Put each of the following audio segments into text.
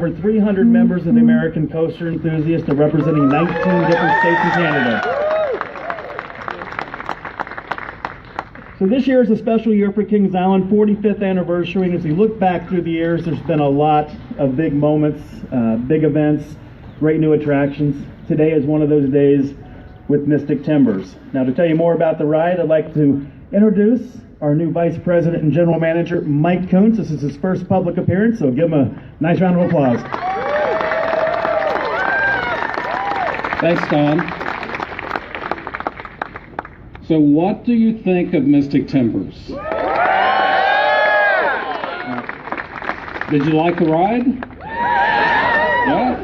over 300 members of the American Coaster Enthusiasts and representing 19 different states in Canada. So this year is a special year for Kings Island, 45th anniversary, and as we look back through the years, there's been a lot of big moments, big events, great new attractions. Today is one of those days with Mystic Timbers. Now to tell you more about the ride, I'd like to introduce our new Vice President and General Manager, Mike Kuntz. This is his first public appearance, so give him a nice round of applause. Thanks, Don. So what do you think of Mystic Timbers? Did you like the ride? Yeah?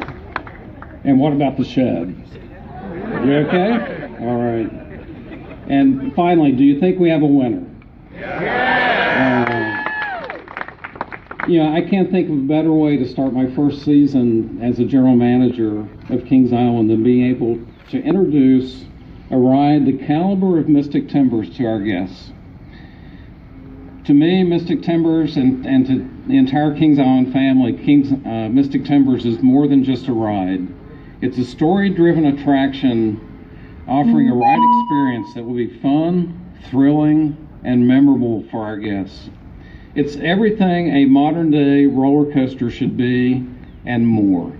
And what about the shed? You okay? All right. And finally, do you think we have a winner? I can't think of a better way to start my first season as a general manager of Kings Island than being able to introduce a ride the caliber of Mystic Timbers to our guests. To me, Mystic Timbers and to the entire Kings Island family, Mystic Timbers is more than just a ride. It's a story-driven attraction offering a ride experience that will be fun, thrilling, and memorable for our guests. It's everything a modern-day roller coaster should be and more.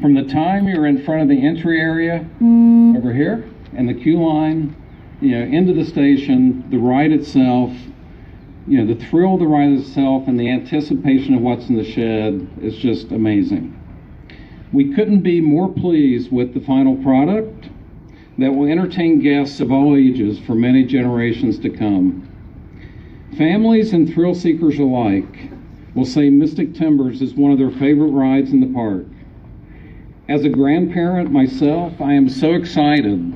From the time you're in front of the entry area over here and the queue line, into the station, the ride itself, the thrill of the ride itself and the anticipation of what's in the shed is just amazing. We couldn't be more pleased with the final product that will entertain guests of all ages for many generations to come. Families and thrill seekers alike will say Mystic Timbers is one of their favorite rides in the park. As a grandparent myself, I am so excited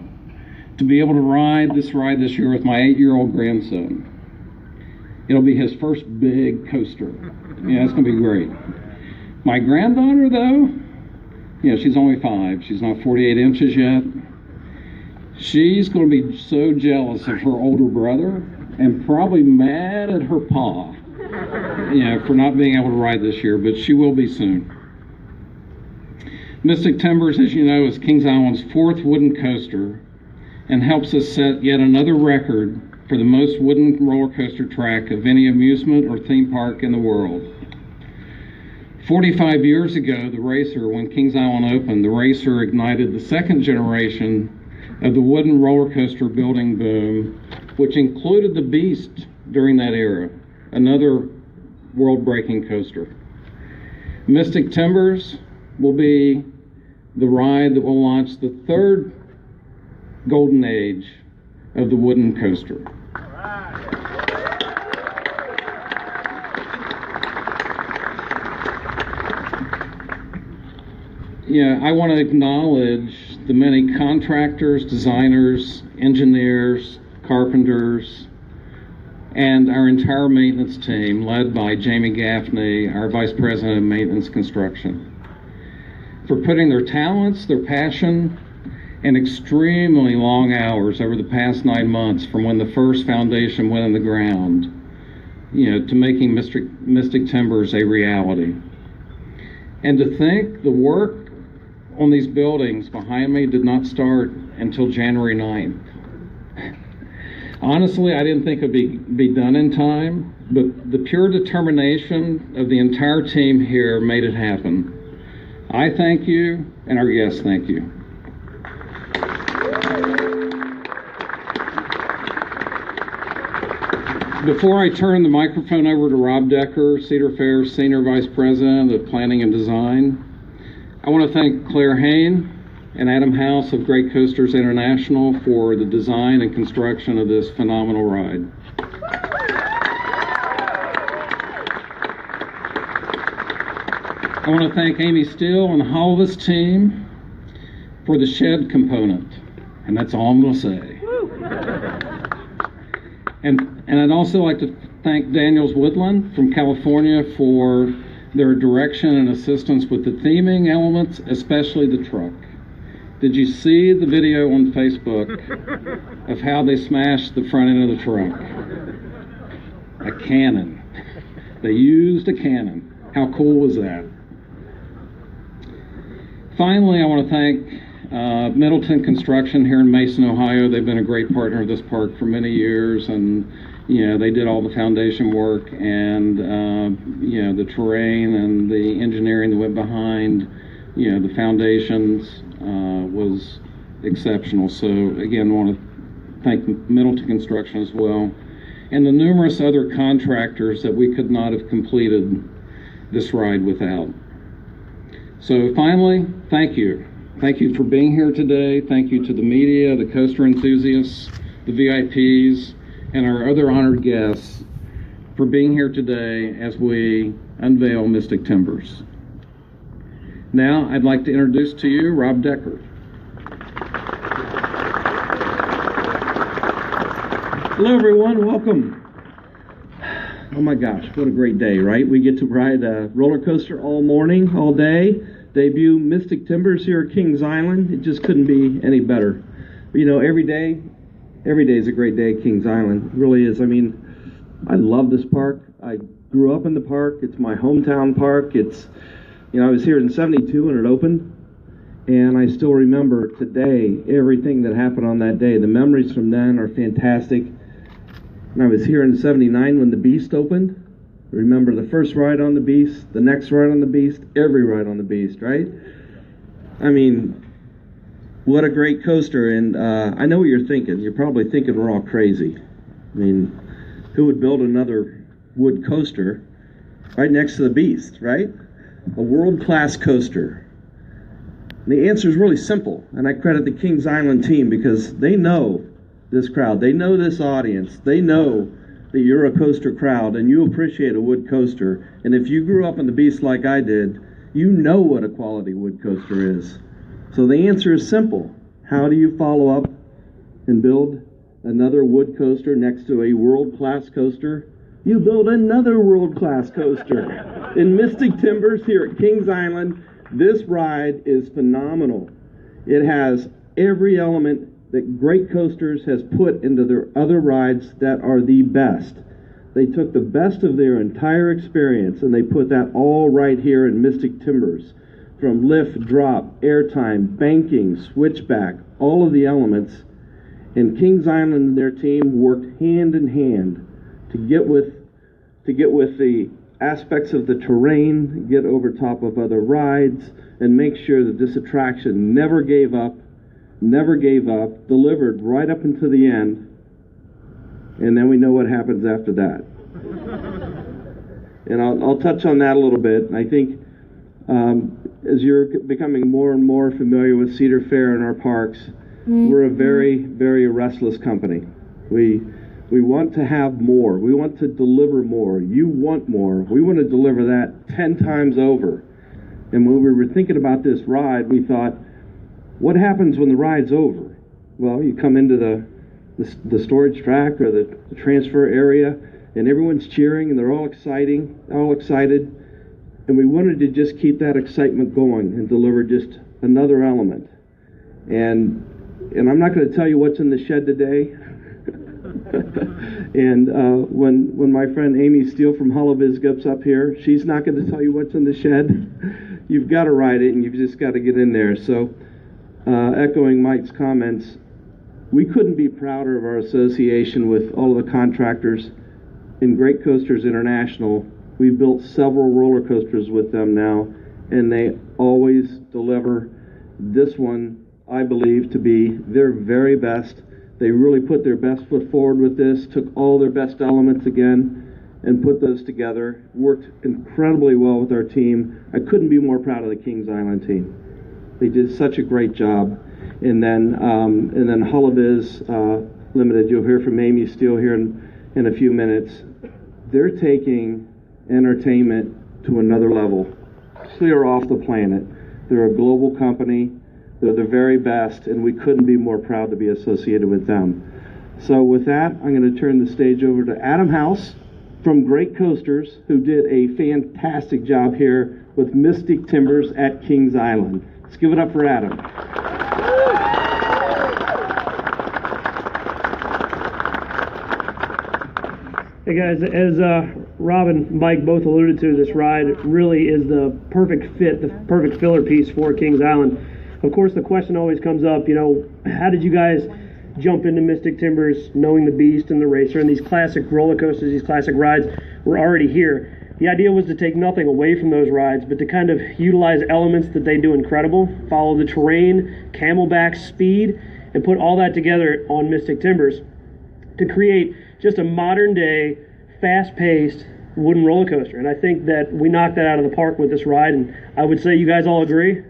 to be able to ride this year with my 8-year-old grandson. It'll be his first big coaster. It's going to be great. My granddaughter, though, she's only 5. She's not 48 inches yet. She's going to be so jealous of her older brother and probably mad at her pa, for not being able to ride this year, but she will be soon. Mystic Timbers, as you know, is Kings Island's 4th wooden coaster and helps us set yet another record for the most wooden roller coaster track of any amusement or theme park in the world. 45 years ago, when Kings Island opened, the Racer ignited the 2nd generation of the wooden roller coaster building boom, which included the Beast during that era, another world-breaking coaster. Mystic Timbers will be the ride that will launch the 3rd golden age of the wooden coaster. I want to acknowledge the many contractors, designers, engineers, carpenters, and our entire maintenance team, led by Jamie Gaffney, our Vice President of Maintenance Construction, for putting their talents, their passion, and extremely long hours over the past 9 months from when the first foundation went in the ground, to making Mystic Timbers a reality. And to think the work on these buildings behind me did not start until January 9th. Honestly, I didn't think it would be done in time, but the pure determination of the entire team here made it happen. I thank you, and our guests thank you. Before I turn the microphone over to Rob Decker, Cedar Fair's Senior Vice President of Planning and Design, I want to thank Claire Hain and Adam House of Great Coasters International for the design and construction of this phenomenal ride. I want to thank Amy Steele and the Hollis team for the shed component, and that's all I'm going to say. And I'd also like to thank Daniels Woodland from California for their direction and assistance with the theming elements, especially the truck. Did you see the video on Facebook of how they smashed the front end of the truck? A cannon. They used a cannon. How cool was that? Finally, I want to thank Middleton Construction here in Mason, Ohio. They've been a great partner of this park for many years, and they did all the foundation work and the terrain and the engineering that went behind the foundations was exceptional. So again, I want to thank Middleton Construction as well, and the numerous other contractors that we could not have completed this ride without. So finally, thank you. Thank you for being here today. Thank you to the media, the coaster enthusiasts, the VIPs, and our other honored guests for being here today as we unveil Mystic Timbers. Now, I'd like to introduce to you Rob Decker. Hello, everyone. Welcome. Oh my gosh, what a great day, right? We get to ride a roller coaster all morning, all day. Debut Mystic Timbers here at Kings Island. It just couldn't be any better. Every day is a great day at Kings Island. It really is. I mean, I love this park. I grew up in the park. It's my hometown park. I was here in '72 when it opened, and I still remember today everything that happened on that day. The memories from then are fantastic. And I was here in '79 when the Beast opened. Remember the first ride on the Beast, the next ride on the Beast, every ride on the Beast, right? I mean, what a great coaster. And I know what you're thinking. You're probably thinking we're all crazy. I mean, who would build another wood coaster right next to the Beast, right? A world-class coaster. And the answer is really simple, and I credit the Kings Island team because they know this crowd. They know this audience. They know that you're a coaster crowd and you appreciate a wood coaster. And if you grew up on the Beast like I did, you know what a quality wood coaster is. So the answer is simple. How do you follow up and build another wood coaster next to a world-class coaster? You build another world-class coaster. In Mystic Timbers here at Kings Island, this ride is phenomenal. It has every element that Great Coasters has put into their other rides that are the best. They took the best of their entire experience and they put that all right here in Mystic Timbers. From lift, drop, airtime, banking, switchback, all of the elements. And Kings Island and their team worked hand in hand to get with the aspects of the terrain, get over top of other rides, and make sure that this attraction never gave up, delivered right up until the end, and then we know what happens after that. And I'll touch on that a little bit. I think as you're becoming more and more familiar with Cedar Fair and our parks, we're a very, very restless company. We want to have more. We want to deliver more. You want more. We want to deliver that 10 times over. And when we were thinking about this ride, we thought, what happens when the ride's over? Well, you come into the storage track or the transfer area, and everyone's cheering, and they're all excited. And we wanted to just keep that excitement going and deliver just another element. And I'm not going to tell you what's in the shed today. And when my friend Amy Steele from Holoviz gets up here, she's not going to tell you what's in the shed. You've got to ride it, and you've just got to get in there. So, echoing Mike's comments, we couldn't be prouder of our association with all of the contractors in Great Coasters International. We've built several roller coasters with them now, and they always deliver. This one, I believe, to be their very best. They really put their best foot forward with this, took all their best elements again, and put those together. Worked incredibly well with our team. I couldn't be more proud of the Kings Island team. They did such a great job. And then Holoviz Limited, you'll hear from Amy Steele here in a few minutes. They're taking entertainment to another level, clear off the planet. They're a global company. They're the very best, and we couldn't be more proud to be associated with them. So with that, I'm going to turn the stage over to Adam House from Great Coasters, who did a fantastic job here with Mystic Timbers at Kings Island. Let's give it up for Adam. Hey guys, as Rob and Mike both alluded to, this ride really is the perfect fit, the perfect filler piece for Kings Island. Of course, the question always comes up, how did you guys jump into Mystic Timbers knowing the Beast and the Racer and these classic roller coasters, these classic rides were already here? The idea was to take nothing away from those rides, but to kind of utilize elements that they do incredible, follow the terrain, camelback speed, and put all that together on Mystic Timbers to create just a modern day, fast-paced wooden roller coaster. And I think that we knocked that out of the park with this ride, and I would say you guys all agree.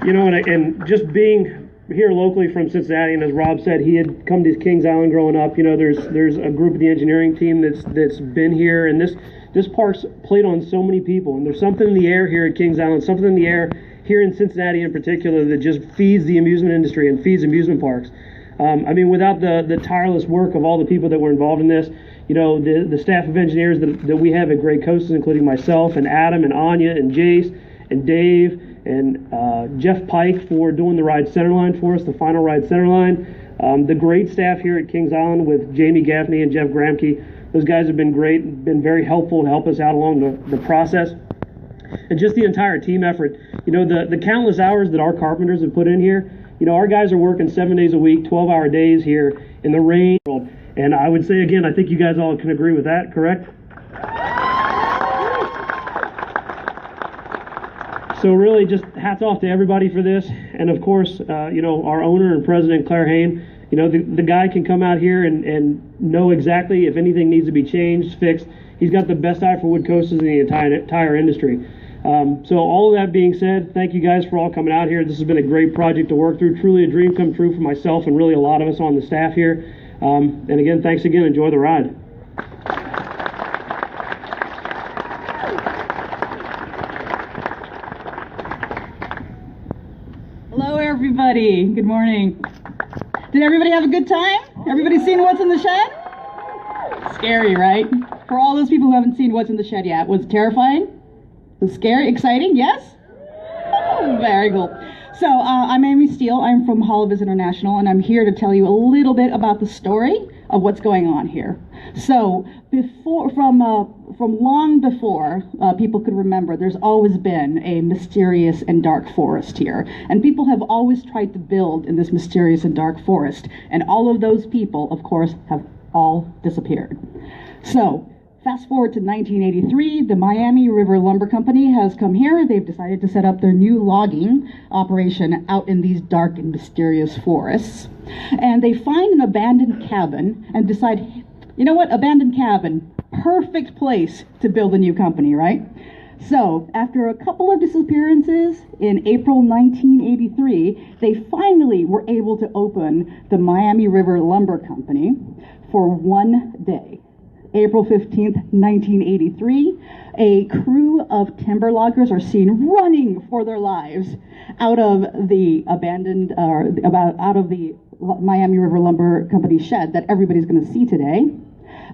And just being here locally from Cincinnati, and as Rob said, he had come to Kings Island growing up. There's a group of the engineering team that's been here, and this park's played on so many people. And there's something in the air here at Kings Island, something in the air here in Cincinnati in particular that just feeds the amusement industry and feeds amusement parks. Without the tireless work of all the people that were involved in this, the staff of engineers that we have at Great Coasters, including myself and Adam and Anya and Jace and Dave and Jeff Pike for doing the ride centerline for us, the final ride centerline. The great staff here at Kings Island with Jamie Gaffney and Jeff Gramke. Those guys have been great, been very helpful to help us out along the process. And just the entire team effort. The countless hours that our carpenters have put in here, our guys are working 7 days a week, 12-hour days here in the rain. And I would say, again, I think you guys all can agree with that, correct? So really just hats off to everybody for this. And of course, our owner and president, Claire Hain, the guy can come out here and know exactly if anything needs to be changed, fixed. He's got the best eye for wood coasters in the entire industry. So all of that being said, thank you guys for all coming out here. This has been a great project to work through, truly a dream come true for myself and really a lot of us on the staff here. And again, thanks again. Enjoy the ride. Hello, everybody. Good morning. Did everybody have a good time? Everybody seen What's in the Shed? Scary, right? For all those people who haven't seen What's in the Shed yet, was it terrifying? Was it scary? Exciting? Yes? Oh, very cool. So, I'm Amy Steele. I'm from HoloViz International, and I'm here to tell you a little bit about the story of what's going on here. So, from long before people could remember, there's always been a mysterious and dark forest here. And people have always tried to build in this mysterious and dark forest. And all of those people, of course, have all disappeared. So, fast forward to 1983, the Miami River Lumber Company has come here. They've decided to set up their new logging operation out in these dark and mysterious forests. And they find an abandoned cabin and decide, you know what, abandoned cabin, perfect place to build a new company, right? So, after a couple of disappearances, in April 1983, they finally were able to open the Miami River Lumber Company for one day. April 15th, 1983, a crew of timber loggers are seen running for their lives out of the abandoned, out of the Miami River Lumber Company shed that everybody's going to see today.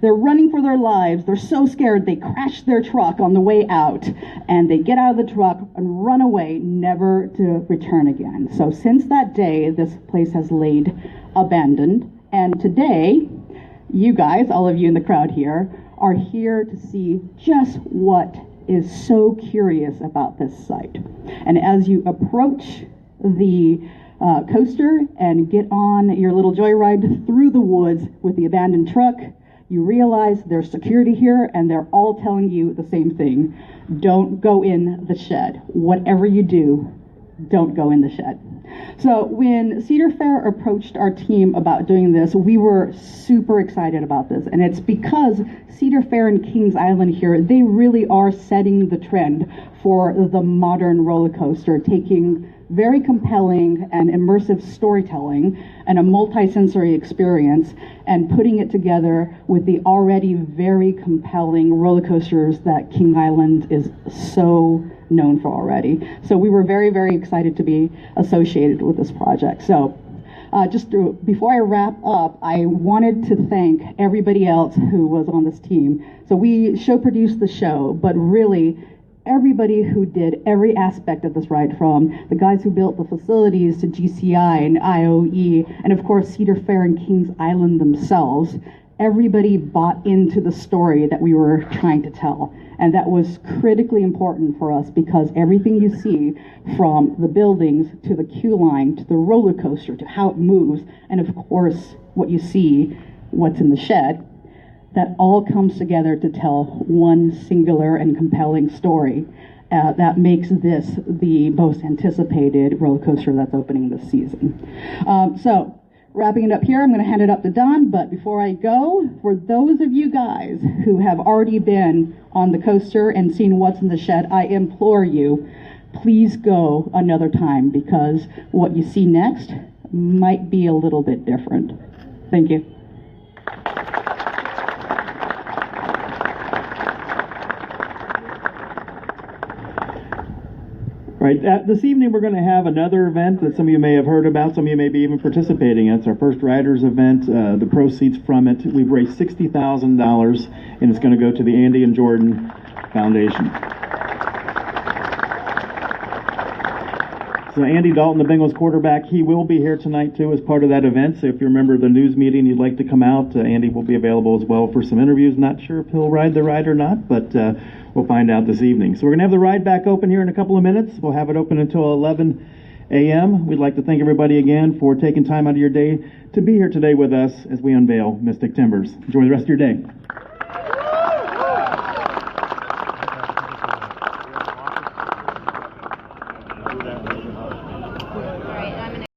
They're running for their lives. They're so scared they crash their truck on the way out, and they get out of the truck and run away, never to return again. So since that day, this place has laid abandoned, and today, you guys, all of you in the crowd here, are here to see just what is so curious about this site. And as you approach the coaster and get on your little joyride through the woods with the abandoned truck, you realize there's security here, and they're all telling you the same thing. Don't go in the shed. Whatever you do, don't go in the shed. So when Cedar Fair approached our team about doing this, we were super excited about this. And it's because Cedar Fair and Kings Island here, they really are setting the trend for the modern roller coaster, taking very compelling and immersive storytelling and a multi-sensory experience and putting it together with the already very compelling roller coasters that King Island is so known for already. So we were very, very excited to be associated with this project. So before I wrap up, I wanted to thank everybody else who was on this team. So we show produced the show, but really everybody who did every aspect of this ride, from the guys who built the facilities to GCI and IOE, and of course Cedar Fair and Kings Island themselves, everybody bought into the story that we were trying to tell. And that was critically important for us, because everything you see, from the buildings to the queue line to the roller coaster to how it moves, and of course what you see, what's in the shed, that all comes together to tell one singular and compelling story that makes this the most anticipated roller coaster that's opening this season. So, wrapping it up here, I'm going to hand it up to Don, but before I go, for those of you guys who have already been on the coaster and seen what's in the shed, I implore you, please go another time, because what you see next might be a little bit different. Thank you. Right. This evening we're going to have another event that some of you may have heard about, some of you may be even participating in. It's our first Riders event. The proceeds from it, we've raised $60,000, and it's going to go to the Andy and Jordan Foundation. So Andy Dalton, the Bengals quarterback, he will be here tonight too as part of that event. So if you remember the news meeting, you'd like to come out, Andy will be available as well for some interviews. Not sure if he'll ride the ride or not, but we'll find out this evening. So we're going to have the ride back open here in a couple of minutes. We'll have it open until 11 a.m. We'd like to thank everybody again for taking time out of your day to be here today with us as we unveil Mystic Timbers. Enjoy the rest of your day.